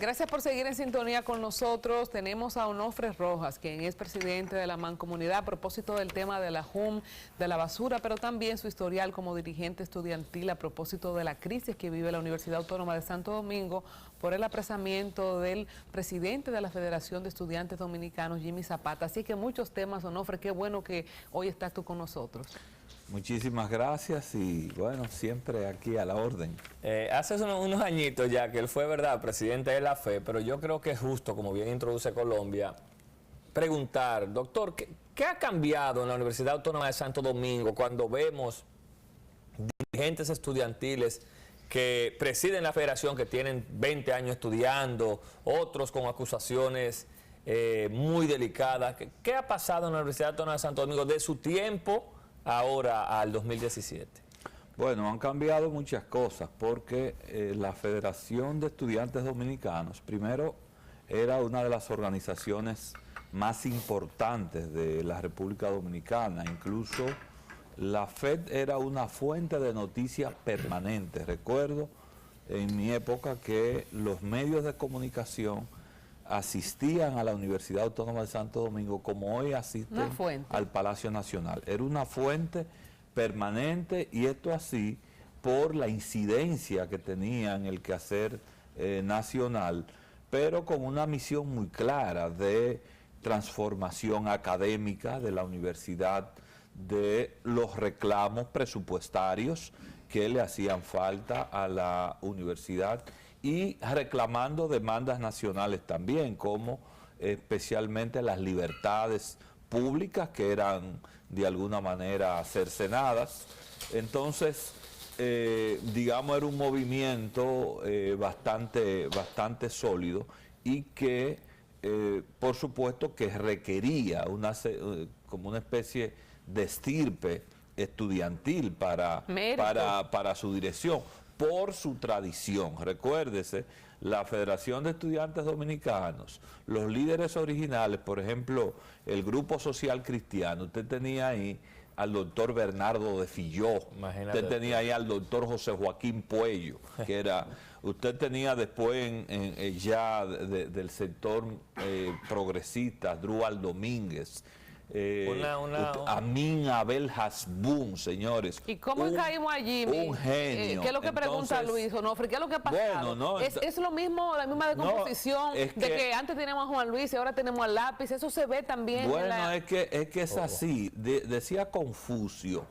Gracias por seguir en sintonía con nosotros. Tenemos a Onofre Rojas, quien es presidente de la Mancomunidad, a propósito del tema de la JUM, de la basura, pero también su historial como dirigente estudiantil a propósito de la crisis que vive la Universidad Autónoma de Santo Domingo por el apresamiento del presidente de la Federación de Estudiantes Dominicanos, Jimmy Zapata. Así que muchos temas, Onofre, qué bueno que hoy estás tú con nosotros. Muchísimas gracias y bueno, siempre aquí a la orden. Hace unos añitos ya que él fue, verdad, presidente de la FE, pero yo creo que es justo, como bien introduce Colombia, preguntar, doctor, ¿qué ha cambiado en la Universidad Autónoma de Santo Domingo cuando vemos dirigentes estudiantiles que presiden la federación, que tienen 20 años estudiando, otros con acusaciones muy delicadas? ¿Qué ha pasado en la Universidad Autónoma de Santo Domingo de su tiempo ahora al 2017? Bueno, han cambiado muchas cosas porque la Federación de Estudiantes Dominicanos, primero, era una de las organizaciones más importantes de la República Dominicana. Incluso la FED era una fuente de noticias permanente. Recuerdo en mi época que los medios de comunicación asistían a la Universidad Autónoma de Santo Domingo como hoy asisten al Palacio Nacional. Era una fuente permanente, y esto así por la incidencia que tenía en el quehacer nacional, pero con una misión muy clara de transformación académica de la universidad, de los reclamos presupuestarios que le hacían falta a la universidad, y reclamando demandas nacionales también, como especialmente las libertades públicas que eran de alguna manera cercenadas. Entonces, digamos, era un movimiento bastante sólido y que, por supuesto, que requería como una especie de estirpe estudiantil para su dirección, por su tradición. Recuérdese, la Federación de Estudiantes Dominicanos, los líderes originales, por ejemplo, el Grupo Social Cristiano, usted tenía ahí al doctor Bernardo de Filló, usted tenía ahí al doctor José Joaquín Puello, que era, usted tenía después ya del sector progresista, Drúbal Domínguez, Amin Abel Hasbun, señores. ¿Y cómo caímos allí? Un genio. ¿Qué es lo que pregunta Luis Onofre? ¿Qué es lo que ha pasado? Bueno, es lo mismo, la misma decomposición de que antes teníamos a Juan Luis y ahora tenemos al lápiz. Eso se ve también. Bueno, es que es así. Decía Confucio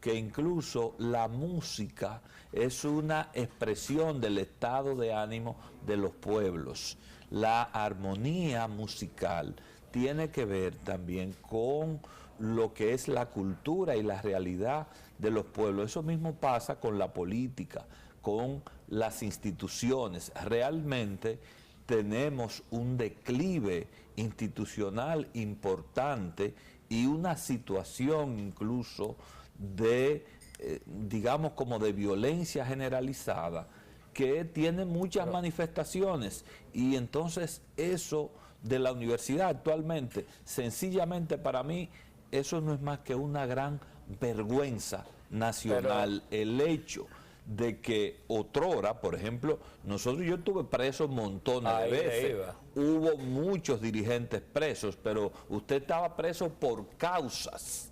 que incluso la música es una expresión del estado de ánimo de los pueblos. La armonía musical tiene que ver también con lo que es la cultura y la realidad de los pueblos. Eso mismo pasa con la política, con las instituciones. Realmente tenemos un declive institucional importante y una situación incluso de, digamos, como de violencia generalizada, que tiene muchas manifestaciones, y entonces eso de la universidad actualmente, sencillamente para mí, eso no es más que una gran vergüenza nacional. El hecho de que otrora, por ejemplo, yo estuve preso montones de veces, hubo muchos dirigentes presos, pero usted estaba preso por causas,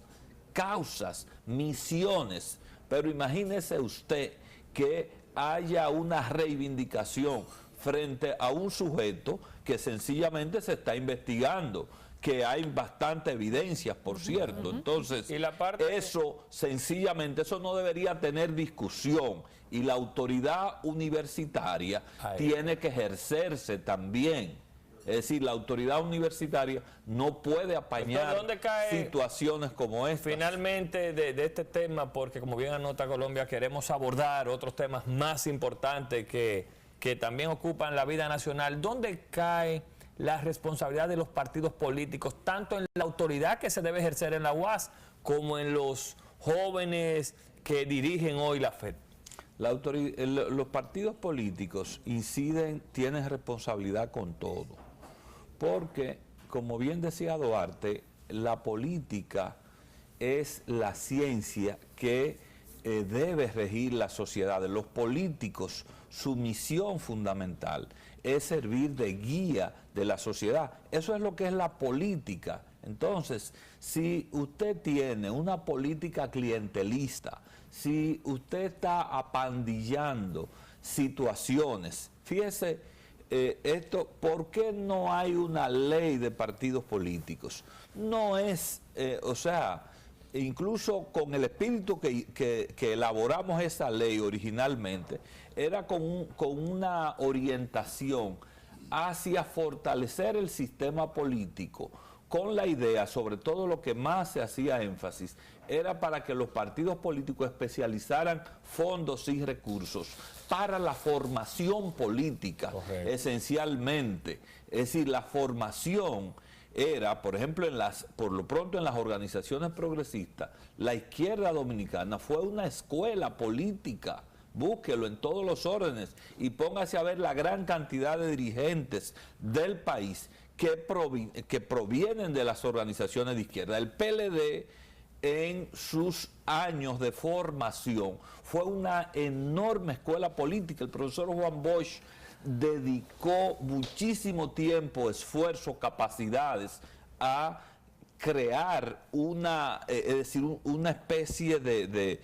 misiones, pero imagínese usted que haya una reivindicación frente a un sujeto que sencillamente se está investigando, que hay bastante evidencias, por cierto. Entonces, eso sencillamente, eso no debería tener discusión, y la autoridad universitaria tiene que ejercerse también. Es decir, la autoridad universitaria no puede apañar situaciones como esta. Finalmente, de este tema, porque como bien anota Colombia, queremos abordar otros temas más importantes que también ocupan la vida nacional. ¿Dónde cae la responsabilidad de los partidos políticos, tanto en la autoridad que se debe ejercer en la UAS, como en los jóvenes que dirigen hoy la FED? Los partidos políticos tienen responsabilidad con todo, porque, como bien decía Duarte, la política es la ciencia que debe regir las sociedades. Los políticos, su misión fundamental es servir de guía de la sociedad. Eso es lo que es la política. Entonces, si usted tiene una política clientelista, si usted está apandillando situaciones, fíjese esto, ¿por qué no hay una ley de partidos políticos? No es, o sea, incluso con el espíritu que elaboramos esa ley originalmente, era con una orientación hacia fortalecer el sistema político, con la idea, sobre todo lo que más se hacía énfasis, era para que los partidos políticos especializaran fondos y recursos para la formación política, correcto, esencialmente. Es decir, la formación era, por ejemplo, por lo pronto en las organizaciones progresistas, la izquierda dominicana fue una escuela política. Búsquelo en todos los órdenes y póngase a ver la gran cantidad de dirigentes del país que provienen de las organizaciones de izquierda. El PLD, en sus años de formación, fue una enorme escuela política. El profesor Juan Bosch dedicó muchísimo tiempo, esfuerzo, capacidades a crear una especie de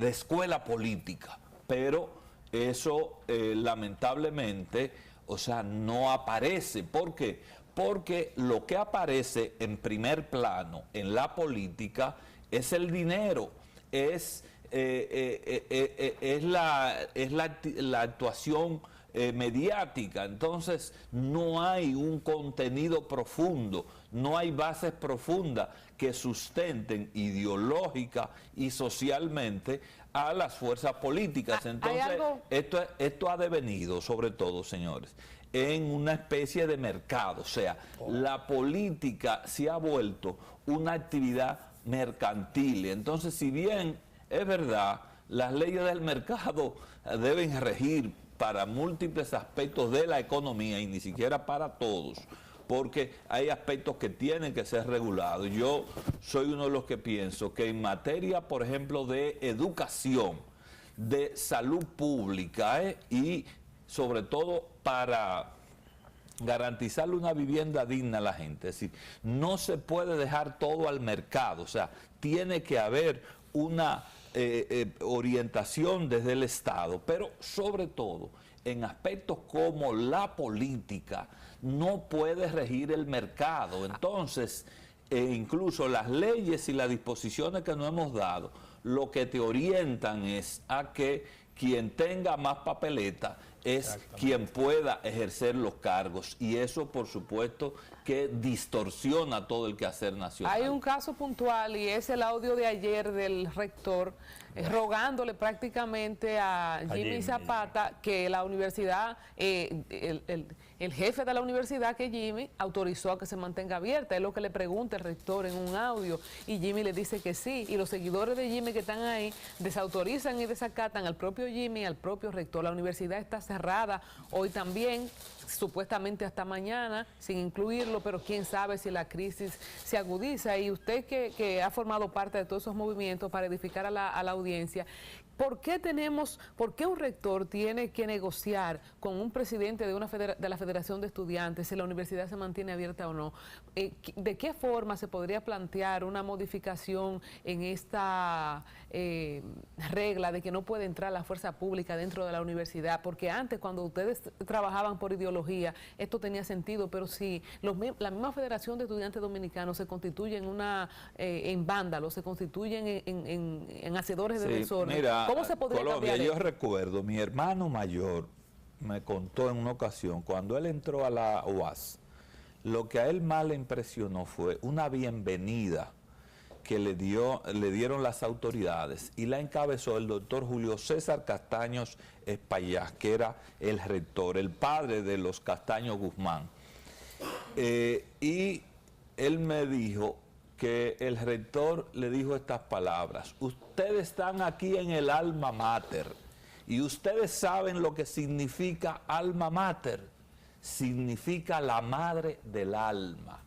escuela política. Pero eso lamentablemente, o sea, no aparece. ¿Por qué? Porque lo que aparece en primer plano en la política es el dinero, es la actuación mediática. Entonces no hay un contenido profundo, no hay bases profundas que sustenten ideológica y socialmente a las fuerzas políticas. Entonces esto ha devenido, sobre todo, señores, en una especie de mercado. O sea, la política se ha vuelto una actividad mercantil. Entonces, si bien es verdad, las leyes del mercado deben regir para múltiples aspectos de la economía y ni siquiera para todos, porque hay aspectos que tienen que ser regulados. Yo soy uno de los que pienso que en materia, por ejemplo, de educación, de salud pública y sobre todo para garantizarle una vivienda digna a la gente, es decir, no se puede dejar todo al mercado, o sea, tiene que haber una orientación desde el Estado, pero sobre todo en aspectos como la política no puede regir el mercado. Entonces, incluso las leyes y las disposiciones que nos hemos dado, lo que te orientan es a que quien tenga más papeleta es quien pueda ejercer los cargos, y eso por supuesto que distorsiona todo el quehacer nacional. Hay un caso puntual y es el audio de ayer del rector rogándole prácticamente a Jimmy Zapata que la universidad, el jefe de la universidad, que Jimmy, autorizó a que se mantenga abierta. Es lo que le pregunta el rector en un audio y Jimmy le dice que sí, y los seguidores de Jimmy que están ahí desautorizan y desacatan al propio Jimmy y al propio rector. La universidad está cerrada hoy también, supuestamente hasta mañana, sin incluirlo, pero quién sabe si la crisis se agudiza. Y usted que ha formado parte de todos esos movimientos para edificar a la audiencia, ¿por qué un rector tiene que negociar con un presidente de la Federación de Estudiantes si la universidad se mantiene abierta o no? ¿De qué forma se podría plantear una modificación en esta regla de que no puede entrar la fuerza pública dentro de la universidad? Porque antes, cuando ustedes trabajaban por ideología, esto tenía sentido, pero si la misma Federación de Estudiantes Dominicanos se constituye en vándalos, se constituyen en hacedores de desorden, mira, ¿cómo se podría Colombia, cambiar? yo recuerdo, mi hermano mayor me contó en una ocasión, cuando él entró a la UAS, lo que a él más le impresionó fue una bienvenida que le dieron las autoridades, y la encabezó el doctor Julio César Castaños Espaillá, que era el rector, el padre de los Castaños Guzmán. Y él me dijo que el rector le dijo estas palabras: ustedes están aquí en el alma mater, y ustedes saben lo que significa alma mater, significa la madre del alma.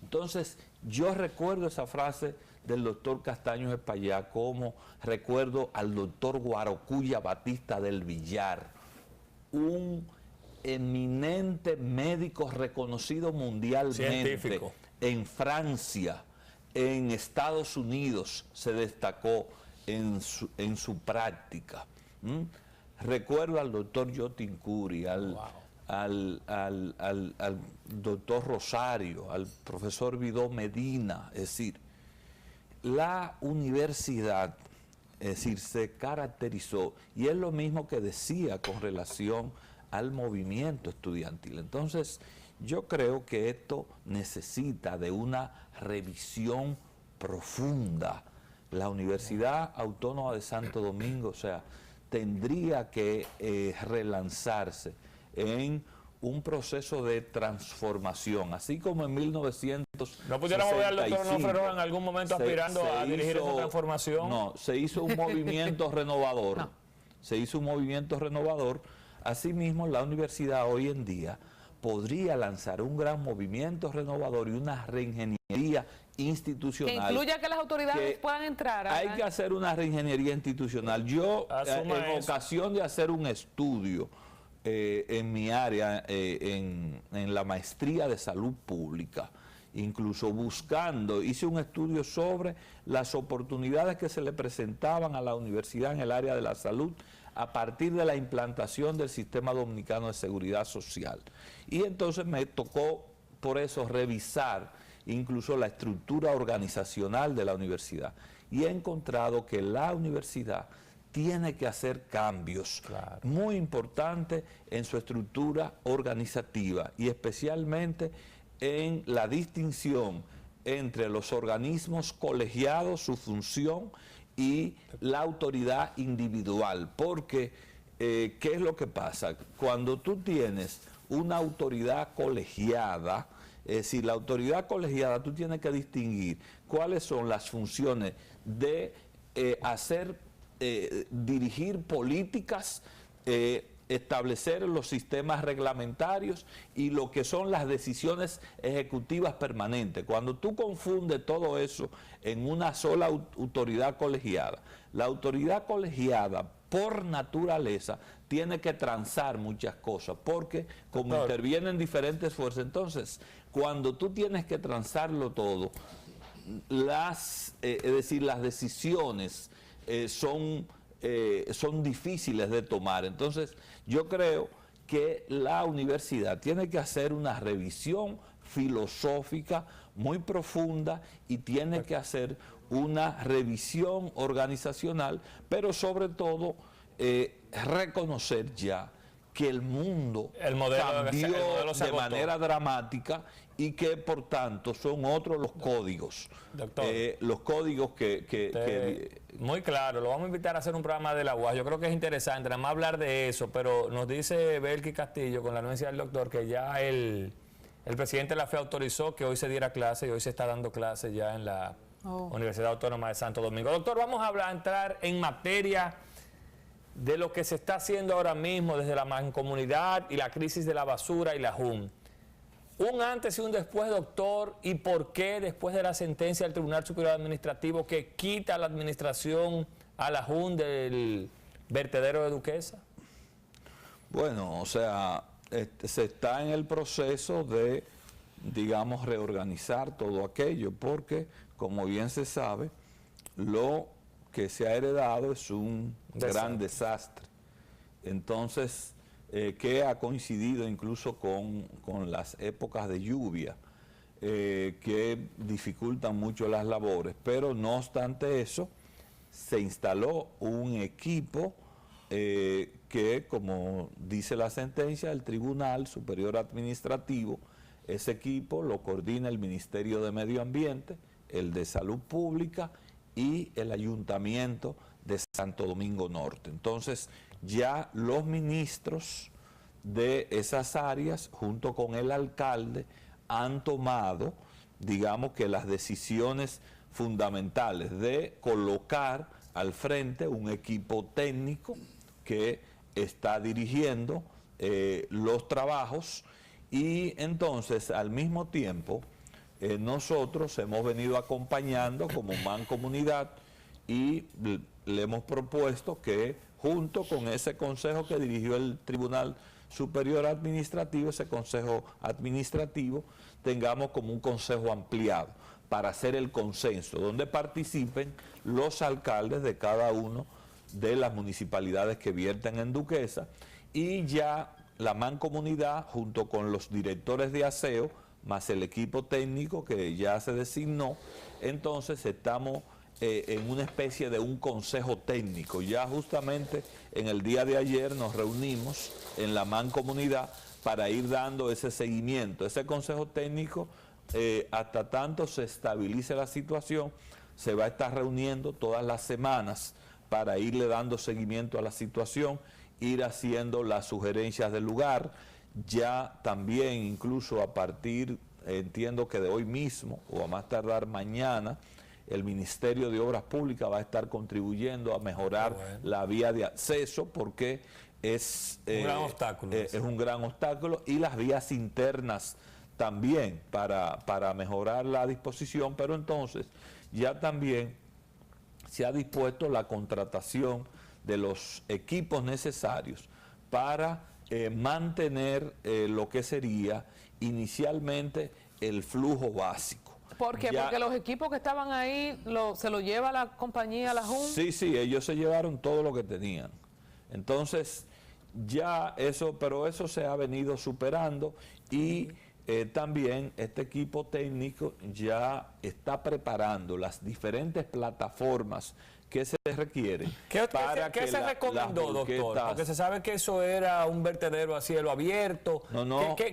Entonces, Yo recuerdo esa frase del doctor Castaño Espaillá, como recuerdo al doctor Guarocuya Batista del Villar, un eminente médico reconocido mundialmente. Científico. En Francia, en Estados Unidos se destacó en su práctica. Recuerdo al doctor Yotin Curi, al doctor Rosario, al profesor Vidó Medina. Es decir, la universidad, se caracterizó, y es lo mismo que decía con relación al movimiento estudiantil. Entonces, yo creo que esto necesita de una revisión profunda. La Universidad Autónoma de Santo Domingo, tendría que relanzarse en un proceso de transformación, así como en 1965. ¿No pudiéramos ver al doctor Onofre Rojas en algún momento aspirando a dirigir esa transformación? No, se hizo un movimiento renovador. No. Se hizo un movimiento renovador. Asimismo, la universidad hoy en día podría lanzar un gran movimiento renovador y una reingeniería institucional. Que incluya que las autoridades puedan entrar. Hay que hacer una reingeniería institucional. Yo, en ocasión de hacer un estudio en mi área, en la maestría de salud pública, incluso hice un estudio sobre las oportunidades que se le presentaban a la universidad en el área de la salud a partir de la implantación del Sistema Dominicano de Seguridad Social. Y entonces me tocó, por eso, revisar incluso la estructura organizacional de la universidad. Y he encontrado que la universidad tiene que hacer cambios muy importantes en su estructura organizativa, y especialmente en la distinción entre los organismos colegiados, su función, y la autoridad individual. Porque, ¿qué es lo que pasa? Cuando tú tienes una autoridad colegiada, es decir, la autoridad colegiada, tú tienes que distinguir cuáles son las funciones de dirigir políticas, establecer los sistemas reglamentarios y lo que son las decisiones ejecutivas permanentes. Cuando tú confundes todo eso en una sola autoridad colegiada, la autoridad colegiada por naturaleza tiene que transar muchas cosas, porque como intervienen diferentes fuerzas, entonces cuando tú tienes que transarlo todo, es decir, las decisiones son difíciles de tomar. Entonces, yo creo que la universidad tiene que hacer una revisión filosófica muy profunda y tiene que hacer una revisión organizacional, pero sobre todo reconocer ya que el mundo cambió de manera dramática y que por tanto son otros los códigos. Doctor, los códigos muy claro, lo vamos a invitar a hacer un programa de la UAS. Yo creo que es interesante, nada más hablar de eso, pero nos dice Belki Castillo con la anuencia del doctor que ya el presidente de la FE autorizó que hoy se diera clase y hoy se está dando clase ya en la Universidad Autónoma de Santo Domingo. Doctor, vamos a entrar en materia de lo que se está haciendo ahora mismo desde la mancomunidad y la crisis de la basura y la JUM. Un antes y un después, doctor, y por qué después de la sentencia del Tribunal Superior Administrativo que quita la administración a la JUM del vertedero de Duquesa. Bueno, se está en el proceso de, digamos, reorganizar todo aquello, porque, como bien se sabe, lo que se ha heredado es un gran desastre. Entonces, que ha coincidido incluso con las épocas de lluvia, que dificultan mucho las labores, pero no obstante eso, se instaló un equipo que, como dice la sentencia del Tribunal Superior Administrativo, ese equipo lo coordina el Ministerio de Medio Ambiente, el de Salud Pública y el Ayuntamiento de Santo Domingo Norte. Entonces, ya los ministros de esas áreas, junto con el alcalde, han tomado, digamos que las decisiones fundamentales de colocar al frente un equipo técnico que está dirigiendo los trabajos, y entonces al mismo tiempo nosotros hemos venido acompañando como mancomunidad y le hemos propuesto que junto con ese consejo que dirigió el Tribunal Superior Administrativo, ese consejo administrativo, tengamos como un consejo ampliado para hacer el consenso, donde participen los alcaldes de cada uno de las municipalidades que vierten en Duquesa, y ya la mancomunidad junto con los directores de aseo más el equipo técnico que ya se designó. Entonces estamos en una especie de un consejo técnico. Ya justamente en el día de ayer nos reunimos en la mancomunidad para ir dando ese seguimiento. Ese consejo técnico, hasta tanto se estabilice la situación, se va a estar reuniendo todas las semanas para irle dando seguimiento a la situación, ir haciendo las sugerencias del lugar. Ya también, incluso a partir, entiendo que de hoy mismo o a más tardar mañana, el Ministerio de Obras Públicas va a estar contribuyendo a mejorar la vía de acceso, porque es un gran obstáculo. Es un gran obstáculo, y las vías internas también para mejorar la disposición. Pero entonces ya también se ha dispuesto la contratación de los equipos necesarios para mantener lo que sería inicialmente el flujo básico. ¿Por qué? Porque los equipos que estaban ahí se los lleva la compañía, la Junta. Sí, ellos se llevaron todo lo que tenían. Entonces, ya eso, pero eso se ha venido superando, y también este equipo técnico ya está preparando las diferentes plataformas que se requieren. ¿Qué se recomendó, doctor? Porque se sabe que eso era un vertedero a cielo abierto.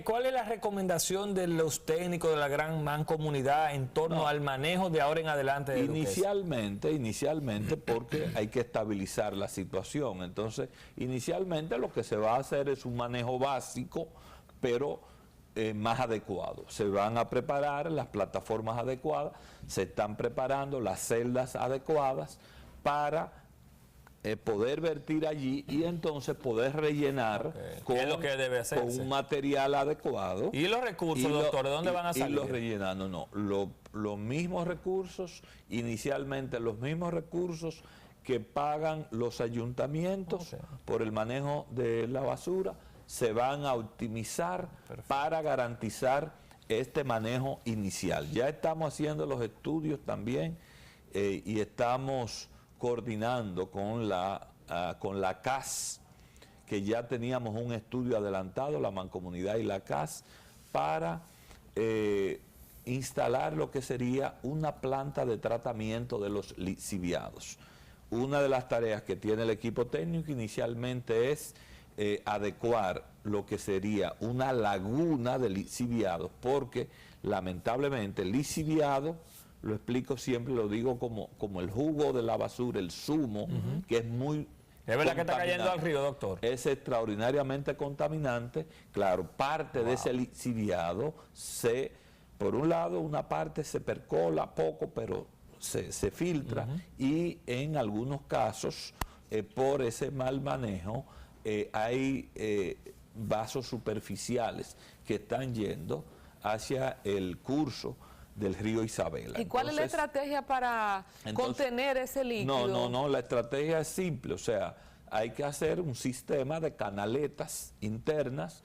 ¿Cuál es la recomendación de los técnicos de la gran mancomunidad en torno al manejo de ahora en adelante de Inicialmente, porque hay que estabilizar la situación. Entonces, inicialmente lo que se va a hacer es un manejo básico, pero más adecuado. Se van a preparar las plataformas adecuadas, se están preparando las celdas adecuadas para poder vertir allí, y entonces poder rellenar con un material adecuado. ¿Y los recursos, doctor, de dónde van a salir? Y los rellenando, los mismos recursos, inicialmente los mismos recursos que pagan los ayuntamientos por el manejo de la basura, se van a optimizar para garantizar este manejo inicial. Ya estamos haciendo los estudios también, y estamos coordinando con la CAS, que ya teníamos un estudio adelantado, la Mancomunidad y la CAS, para instalar lo que sería una planta de tratamiento de los lixiviados. Una de las tareas que tiene el equipo técnico inicialmente es adecuar lo que sería una laguna de lixiviados, porque lamentablemente el lixiviado, lo explico siempre, lo digo como el jugo de la basura, el zumo, que es muy... ¿Es verdad que está cayendo al río, doctor? Es extraordinariamente contaminante. Claro, parte de ese lixiviado por un lado, una parte se percola poco, pero se filtra, y en algunos casos, por ese mal manejo, hay vasos superficiales que están yendo hacia el curso del río Isabela. ¿Y cuál es la estrategia para contener ese líquido? No, la estrategia es simple, o sea, hay que hacer un sistema de canaletas internas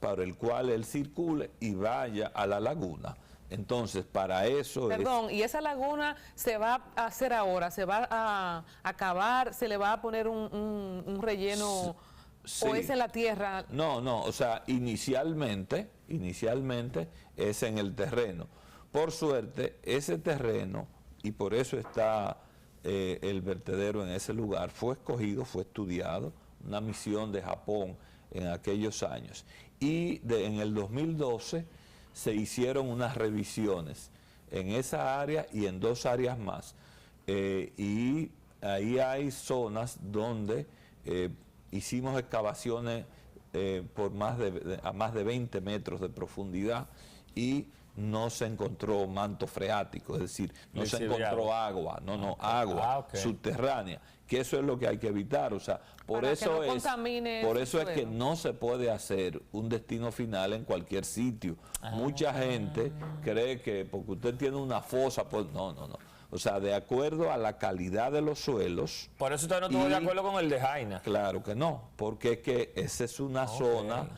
para el cual él circule y vaya a la laguna. Entonces, para eso... Perdón, ¿y esa laguna se va a hacer ahora? ¿Se va a acabar? ¿Se le va a poner un relleno? Sí. ¿O es en la tierra? No, o sea, inicialmente es en el terreno. Por suerte, ese terreno, y por eso está el vertedero en ese lugar, fue escogido, fue estudiado, una misión de Japón en aquellos años. Y en el 2012 se hicieron unas revisiones en esa área y en 2 áreas más. Y ahí hay zonas donde hicimos excavaciones a más de 20 metros de profundidad, y no se encontró manto freático, es decir, no se Lixiviado. encontró agua, agua ok. subterránea, que eso es lo que hay que evitar, o sea, por Para que eso no contamine por ese eso es que suelo. no se puede hacer un destino final en cualquier sitio. Mucha gente cree que porque usted tiene una fosa, pues no. O sea, de acuerdo a la calidad de los suelos. Por eso usted no estuvo Y- de acuerdo con el de Jaina. Claro que no, porque es que esa es una zona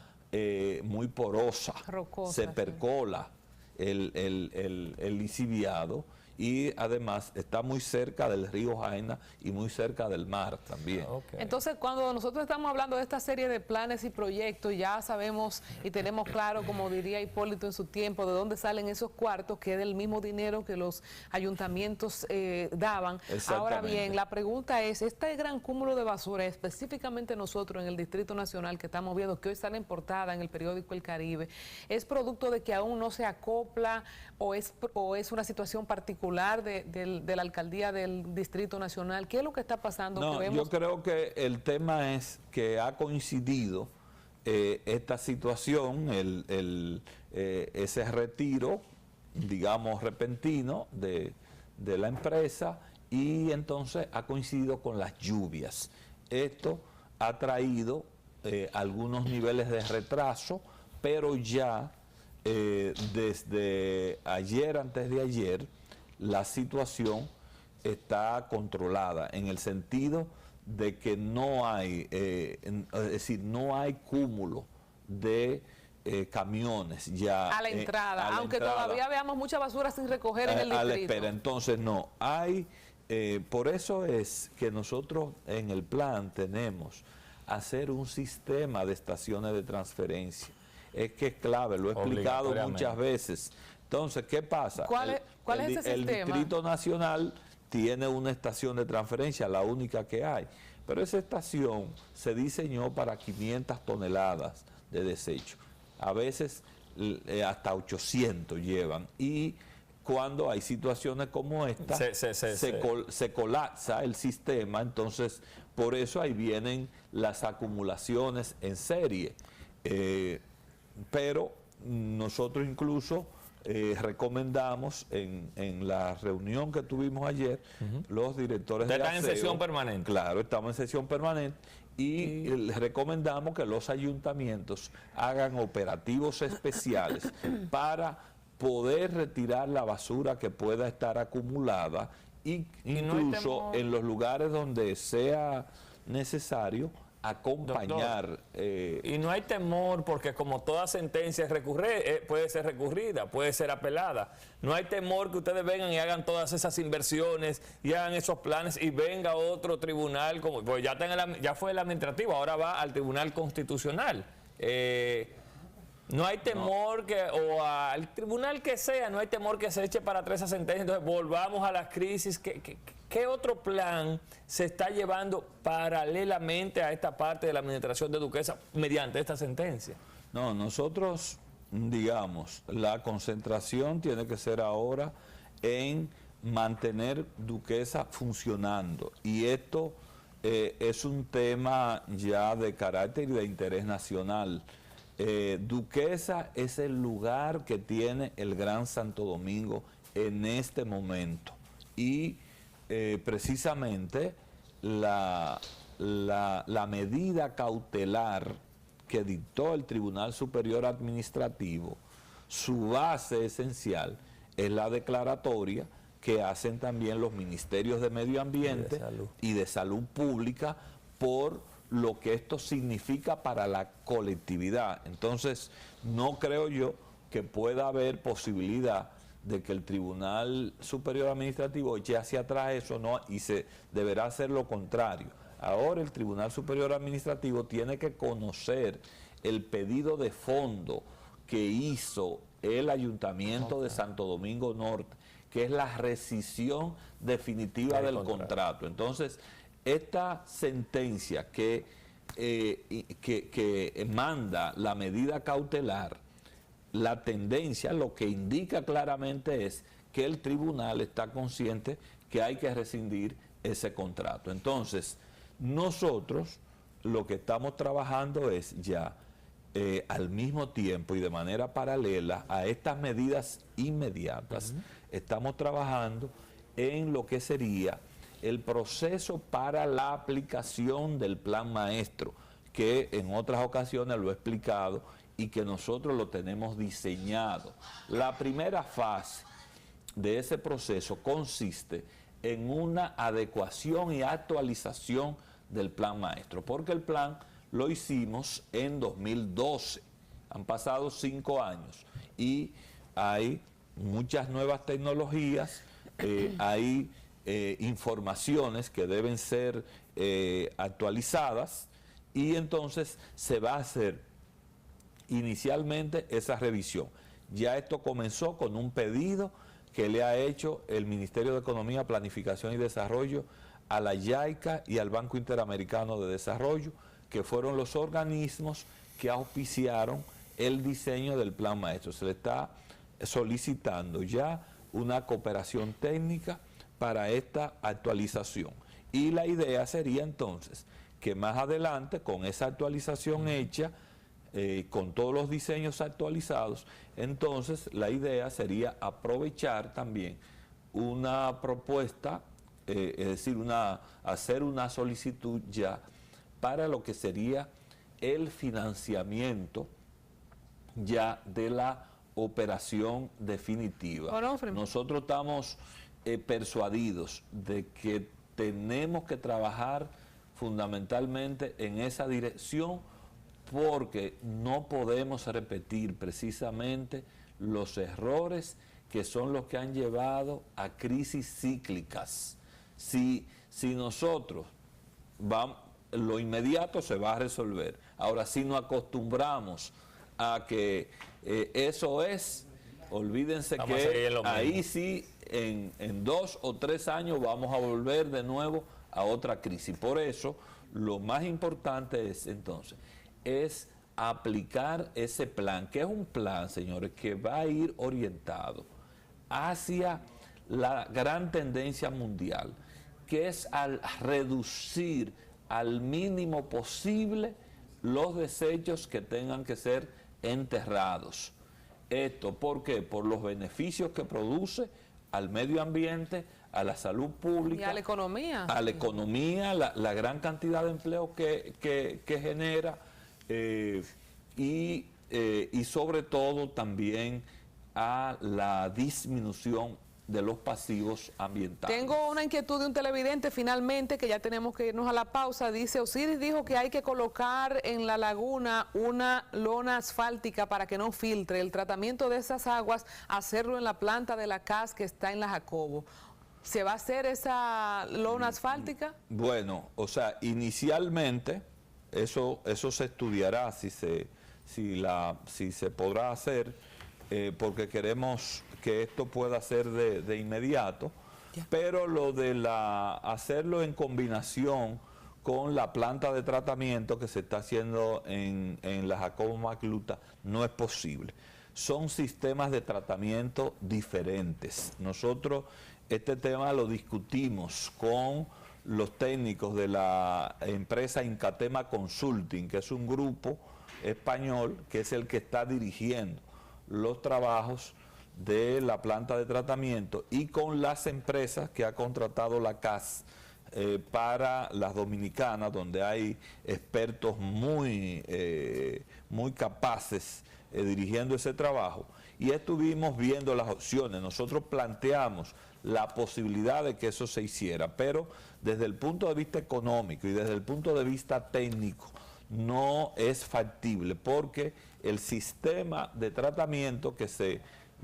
muy porosa, Rocosa, se sí. percola el lixiviado y además está muy cerca del río Jaina y muy cerca del mar también. Ok. Entonces, cuando nosotros estamos hablando de esta serie de planes y proyectos, ya sabemos y tenemos claro, como diría Hipólito en su tiempo, de dónde salen esos cuartos, que es del mismo dinero que los ayuntamientos daban. Ahora bien, la pregunta es, este gran cúmulo de basura, específicamente nosotros en el Distrito Nacional, que estamos viendo que hoy sale en portada en el periódico El Caribe, ¿es producto de que aún no se acopla o es una situación particular de la alcaldía del Distrito Nacional? ¿Qué es lo que está pasando? No, Que yo vemos creo que el tema es que ha coincidido esta situación, ese retiro, digamos, repentino de la empresa, y entonces ha coincidido con las lluvias. Esto ha traído algunos niveles de retraso, pero ya desde ayer, antes de ayer, la situación está controlada en el sentido de que no hay, es decir, no hay cúmulo de camiones ya a la entrada, a la aunque entrada, todavía veamos mucha basura sin recoger en el a la distrito. espera. Entonces no, hay, por eso es que nosotros en el plan tenemos hacer un sistema de estaciones de transferencia. Es que es clave, lo he explicado muchas veces. Entonces, ¿qué pasa? ¿Cuál es ese el sistema? Distrito Nacional tiene una estación de transferencia, la única que hay. Pero esa estación se diseñó para 500 toneladas de desecho. A veces hasta 800 llevan. Y cuando hay situaciones como esta, se colapsa el sistema. Entonces, por eso ahí vienen las acumulaciones en serie. Pero nosotros incluso recomendamos en la reunión que tuvimos ayer, los directores de aseo. ¿Están en sesión permanente? Claro, estamos en sesión permanente y les recomendamos que los ayuntamientos hagan operativos especiales para poder retirar la basura que pueda estar acumulada y incluso en los lugares donde sea necesario acompañar. Doctor, y no hay temor, porque como toda sentencia puede ser recurrida, puede ser apelada. No hay temor que ustedes vengan y hagan todas esas inversiones y hagan esos planes y venga otro tribunal, como pues ya fue el administrativo, ahora va al Tribunal Constitucional. No hay temor o al tribunal que sea, no hay temor que se eche para atrás esa sentencia, entonces volvamos a las crisis. ¿Qué otro plan se está llevando paralelamente a esta parte de la administración de Duquesa mediante esta sentencia? No, nosotros, digamos, la concentración tiene que ser ahora en mantener Duquesa funcionando. Y esto es un tema ya de carácter y de interés nacional. Duquesa es el lugar que tiene el Gran Santo Domingo en este momento. Y precisamente la medida cautelar que dictó el Tribunal Superior Administrativo, su base esencial es la declaratoria que hacen también los ministerios de Medio Ambiente y de Salud Pública por lo que esto significa para la colectividad. Entonces, no creo yo que pueda haber posibilidad de que el Tribunal Superior Administrativo eche hacia atrás eso, no, y se deberá hacer lo contrario. Ahora el Tribunal Superior Administrativo tiene que conocer el pedido de fondo que hizo el Ayuntamiento de Santo Domingo Norte, que es la rescisión definitiva del contrato. Entonces, esta sentencia que manda la medida cautelar, la tendencia, lo que indica claramente es que el tribunal está consciente que hay que rescindir ese contrato. Entonces, nosotros lo que estamos trabajando es ya al mismo tiempo y de manera paralela a estas medidas inmediatas, estamos trabajando en lo que sería el proceso para la aplicación del plan maestro, que en otras ocasiones lo he explicado y que nosotros lo tenemos diseñado. La primera fase de ese proceso consiste en una adecuación y actualización del plan maestro, porque el plan lo hicimos en 2012, han pasado 5 años y hay muchas nuevas tecnologías, hay informaciones que deben ser actualizadas y entonces se va a hacer inicialmente esa revisión. Ya esto comenzó con un pedido que le ha hecho el Ministerio de Economía, Planificación y Desarrollo a la JICA y al Banco Interamericano de Desarrollo, que fueron los organismos que auspiciaron el diseño del plan maestro. Se le está solicitando ya una cooperación técnica para esta actualización. Y la idea sería entonces que más adelante, con esa actualización hecha, con todos los diseños actualizados, entonces la idea sería aprovechar también una propuesta, es decir, hacer una solicitud ya para lo que sería el financiamiento ya de la operación definitiva. Nosotros estamos persuadidos de que tenemos que trabajar fundamentalmente en esa dirección, porque no podemos repetir precisamente los errores que son los que han llevado a crisis cíclicas. Si nosotros vamos, lo inmediato se va a resolver. Ahora, si nos acostumbramos a que eso es, olvídense que ahí sí, en 2 o 3 años vamos a volver de nuevo a otra crisis. Por eso, lo más importante es entonces es aplicar ese plan, que es un plan, señores, que va a ir orientado hacia la gran tendencia mundial, que es al reducir al mínimo posible los desechos que tengan que ser enterrados. Esto, ¿por qué? Por los beneficios que produce al medio ambiente, a la salud pública. Y a la economía. A la economía, la gran cantidad de empleo que genera. Y sobre todo también a la disminución de los pasivos ambientales. Tengo una inquietud de un televidente finalmente, que ya tenemos que irnos a la pausa. Dice, Osiris dijo que hay que colocar en la laguna una lona asfáltica para que no filtre. El tratamiento de esas aguas, hacerlo en la planta de la CAS que está en la Jacobo. ¿Se va a hacer esa lona asfáltica? Bueno, o sea, inicialmente eso se estudiará si se podrá hacer, porque queremos que esto pueda ser de inmediato, pero lo de hacerlo en combinación con la planta de tratamiento que se está haciendo en la Jacobo Macluta no es posible. Son sistemas de tratamiento diferentes. Nosotros este tema lo discutimos con los técnicos de la empresa Incatema Consulting, que es un grupo español que es el que está dirigiendo los trabajos de la planta de tratamiento, y con las empresas que ha contratado la CAS para las dominicanas, donde hay expertos muy capaces dirigiendo ese trabajo, y estuvimos viendo las opciones. Nosotros planteamos la posibilidad de que eso se hiciera, pero desde el punto de vista económico y desde el punto de vista técnico no es factible, porque el sistema de tratamiento que se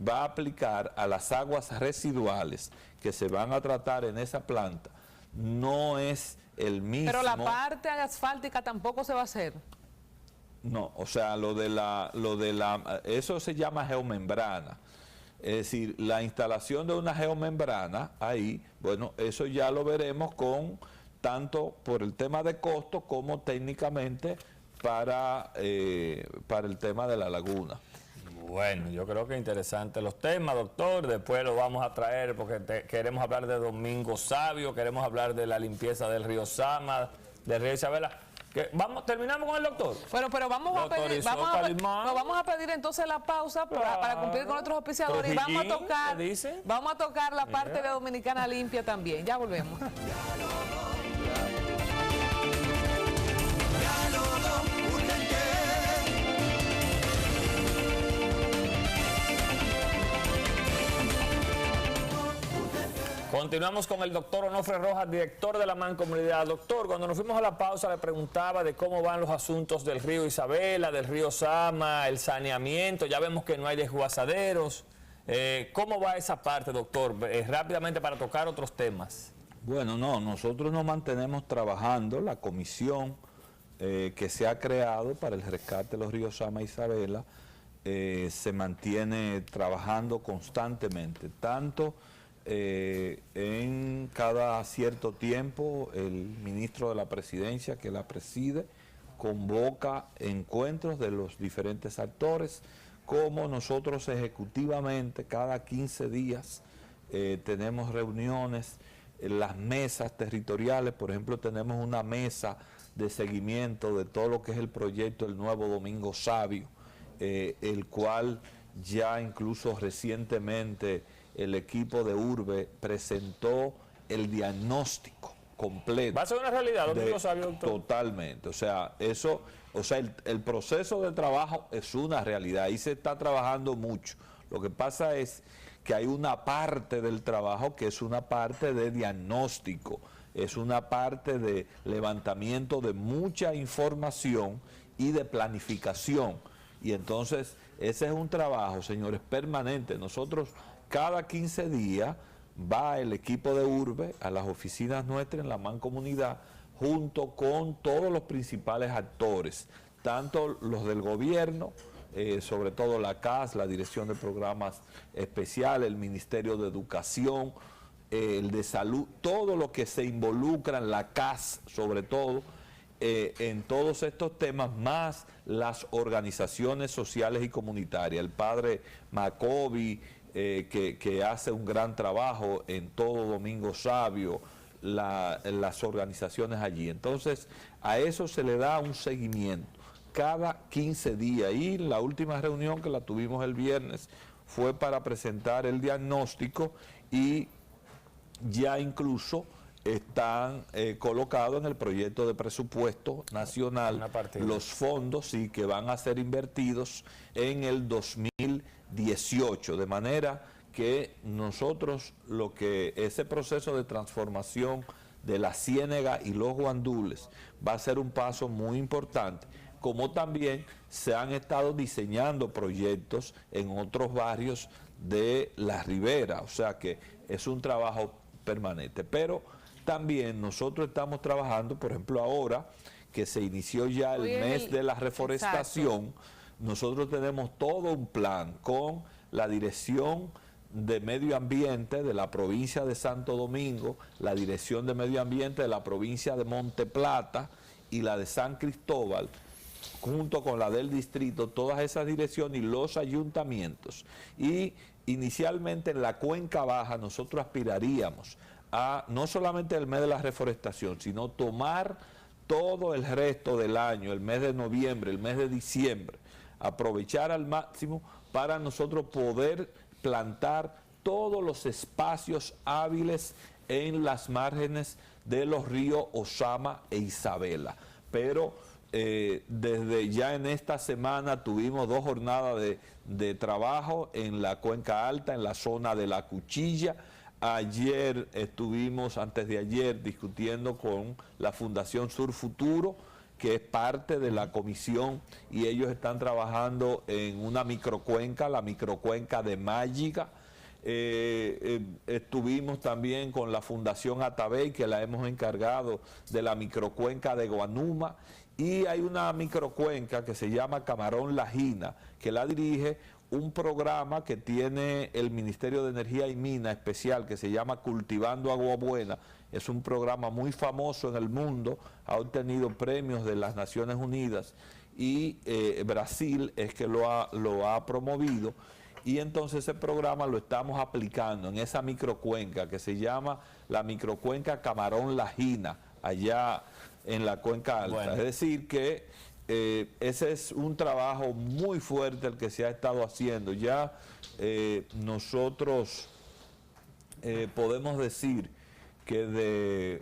va a aplicar a las aguas residuales que se van a tratar en esa planta no es el mismo. Pero la parte asfáltica tampoco se va a hacer. No, o sea, eso se llama geomembrana. Es decir, la instalación de una geomembrana ahí, bueno, eso ya lo veremos tanto por el tema de costo como técnicamente para el tema de la laguna. Bueno, yo creo que interesantes los temas, doctor. Después lo vamos a traer porque queremos hablar de Domingo Sabio, queremos hablar de la limpieza del río Sama, del río Isabela. ¿Terminamos con el doctor? Bueno, pero vamos a pedir, vamos a pedir entonces la pausa para cumplir con nuestros auspiciadores y vamos a tocar la parte de Dominicana Limpia también. Ya volvemos. Continuamos con el doctor Onofre Rojas, director de la Mancomunidad. Doctor, cuando nos fuimos a la pausa le preguntaba de cómo van los asuntos del río Isabela, del río Sama, el saneamiento. Ya vemos que no hay desguazaderos. ¿Cómo va esa parte, doctor? Rápidamente para tocar otros temas. Bueno, nosotros nos mantenemos trabajando. La comisión que se ha creado para el rescate de los ríos Sama e Isabela se mantiene trabajando constantemente, tanto en cada cierto tiempo el ministro de la Presidencia, que la preside, convoca encuentros de los diferentes actores, como nosotros ejecutivamente cada 15 días tenemos reuniones en las mesas territoriales. Por ejemplo, tenemos una mesa de seguimiento de todo lo que es el proyecto El Nuevo Domingo Sabio, el cual ya incluso recientemente el equipo de Urbe presentó el diagnóstico completo. ¿Va a ser una realidad, Domingo Sabio, doctor? Totalmente. O sea, el proceso de trabajo es una realidad. Ahí se está trabajando mucho. Lo que pasa es que hay una parte del trabajo que es una parte de diagnóstico, es una parte de levantamiento de mucha información y de planificación. Y entonces, ese es un trabajo, señores, permanente. Nosotros cada 15 días va el equipo de Urbe a las oficinas nuestras en la Mancomunidad, junto con todos los principales actores, tanto los del gobierno, sobre todo la CAS, la Dirección de Programas Especiales, el Ministerio de Educación, el de Salud, todo lo que se involucra en la CAS, sobre todo, en todos estos temas, más las organizaciones sociales y comunitarias. El padre Macobi, que hace un gran trabajo en todo Domingo Sabio, las organizaciones allí. Entonces, a eso se le da un seguimiento cada 15 días. Y la última reunión, que la tuvimos el viernes, fue para presentar el diagnóstico, y ya incluso están colocados en el proyecto de presupuesto nacional los fondos, sí, que van a ser invertidos en el 2018, de manera que nosotros ese proceso de transformación de la Ciénega y los Guandules va a ser un paso muy importante, como también se han estado diseñando proyectos en otros barrios de la Ribera, o sea que es un trabajo permanente. Pero también nosotros estamos trabajando, por ejemplo, ahora que se inició ya el mes de la reforestación. Exacto. Nosotros tenemos todo un plan con la Dirección de Medio Ambiente de la provincia de Santo Domingo, la Dirección de Medio Ambiente de la provincia de Monte Plata y la de San Cristóbal, junto con la del distrito, todas esas direcciones y los ayuntamientos. Y inicialmente en la Cuenca Baja nosotros aspiraríamos a no solamente el mes de la reforestación, sino tomar todo el resto del año, el mes de noviembre, el mes de diciembre, aprovechar al máximo para nosotros poder plantar todos los espacios hábiles en las márgenes de los ríos Osama e Isabela. Pero desde ya en esta semana tuvimos 2 jornadas de trabajo en la Cuenca Alta, en la zona de La Cuchilla. Ayer estuvimos, antes de ayer, discutiendo con la Fundación Sur Futuro, que es parte de la comisión, y ellos están trabajando en una microcuenca, la microcuenca de Mágica. Estuvimos también con la Fundación Atabey, que la hemos encargado de la microcuenca de Guanuma, y hay una microcuenca que se llama Camarón Lajina, que la dirige un programa que tiene el Ministerio de Energía y Minas especial, que se llama Cultivando Agua Buena. Es un programa muy famoso en el mundo, ha obtenido premios de las Naciones Unidas, y Brasil es que lo ha promovido. Y entonces ese programa lo estamos aplicando en esa microcuenca que se llama la microcuenca Camarón Lajina, allá en la cuenca alta. Bueno. Es decir que ese es un trabajo muy fuerte el que se ha estado haciendo. Ya nosotros podemos decir que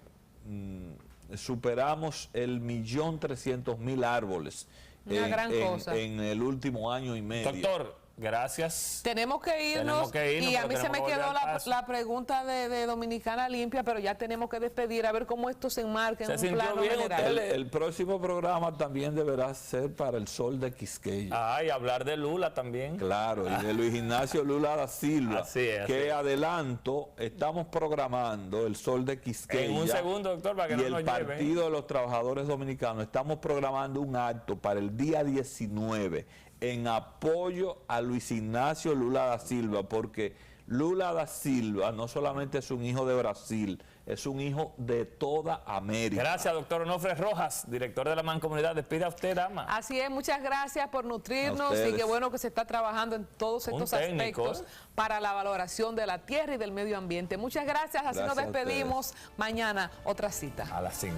superamos el 1.300.000 árboles Una gran cosa. en el último año y medio. Doctor, gracias. Tenemos que irnos, y a mí se me quedó la pregunta de Dominicana Limpia, pero ya tenemos que despedir, a ver cómo esto se enmarca en ¿Se un plano sintió bien general. usted? El próximo programa también deberá ser para el Sol de Quisqueya. Ay, hablar de Lula también. Claro, y de Luis Ignacio Lula da Silva, Así es, que así es. adelanto, estamos programando el Sol de Quisqueya. En un segundo, doctor, para que y no el nos lleven. Partido de los Trabajadores Dominicanos, estamos programando un acto para el día 19 en apoyo a Luis Ignacio Lula da Silva, porque Lula da Silva no solamente es un hijo de Brasil, es un hijo de toda América. Gracias, doctor Onofre Rojas, director de la Mancomunidad. Despida usted, dama. Así es, muchas gracias por A nutrirnos ustedes. y qué bueno que se está trabajando en todos estos técnico, aspectos para la valoración de la tierra y del medio ambiente. Muchas gracias, así nos Gracias a ustedes. despedimos. Mañana otra cita. A las 5.